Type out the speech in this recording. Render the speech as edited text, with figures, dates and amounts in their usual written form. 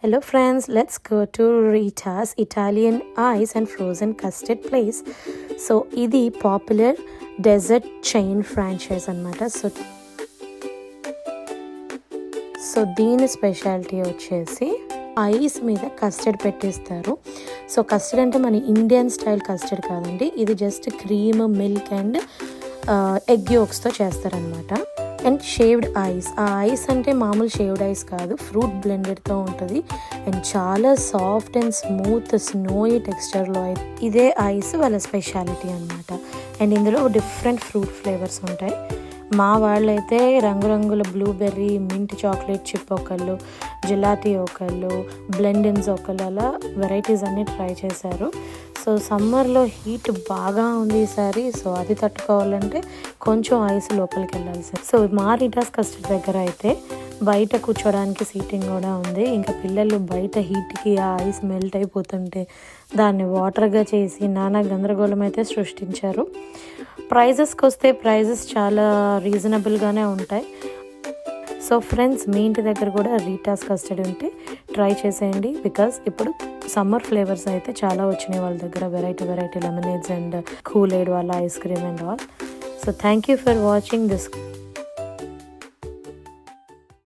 Hello friends, let's go to Rita's Italian ice and frozen custard place. So ఇది popular dessert chain franchise అనమాట. So దీని speciality వచ్చేసి ice మీద custard పెట్టేస్తారు. So custard అంటే మన ఇండియన్ స్టైల్ కస్టర్డ్ కాదండి, ఇది just cream, milk and egg యోక్స్తో చేస్తారనమాట. అండ్ షేవ్డ్ ఐస్, ఆ ఐస్ అంటే మామూలు షేవ్డ్ ఐస్ కాదు, ఫ్రూట్ బ్లెండెడ్తో ఉంటుంది అండ్ చాలా సాఫ్ట్ అండ్ స్మూత్ స్నోయి టెక్స్చర్లో అయితే ఇదే ఐస్ వాళ్ళ స్పెషాలిటీ అనమాట. అండ్ ఇందులో డిఫరెంట్ ఫ్రూట్ ఫ్లేవర్స్ ఉంటాయి. మా వాళ్ళైతే రంగురంగుల బ్లూబెర్రీ, మింట్ చాక్లెట్ చిప్ ఒకళ్ళు, జిలాటీ ఒకళ్ళు, బ్లెండెన్స్ ఒకళ్ళు, అలా వెరైటీస్ అన్నీ ట్రై చేశారు. సో సమ్మర్లో హీట్ బాగా ఉంది ఈసారి, సో అది తట్టుకోవాలంటే కొంచెం ఐస్ లోపలికి వెళ్ళాలి సార్. సో మా రిటాస్ కస్టర్డ్ దగ్గర అయితే బయట కూర్చోడానికి సీటింగ్ కూడా ఉంది. ఇంకా పిల్లలు బయట హీట్కి ఆ ఐస్ మెల్ట్ అయిపోతుంటే దాన్ని వాటర్గా చేసి నానా గందరగోళం అయితే సృష్టించారు. ప్రైజెస్కి వస్తే ప్రైజెస్ చాలా రీజనబుల్గానే ఉంటాయి. సో ఫ్రెండ్స్, మీ ఇంటి దగ్గర కూడా రీటాస్ కస్టర్డ్ ఉంటే ట్రై చేసేయండి. బికాస్ ఇప్పుడు సమ్మర్ ఫ్లేవర్స్ అయితే చాలా వచ్చినాయి వాళ్ళ దగ్గర, variety lemonades and cool aid వాళ్ళ ice cream and all. So thank you for watching this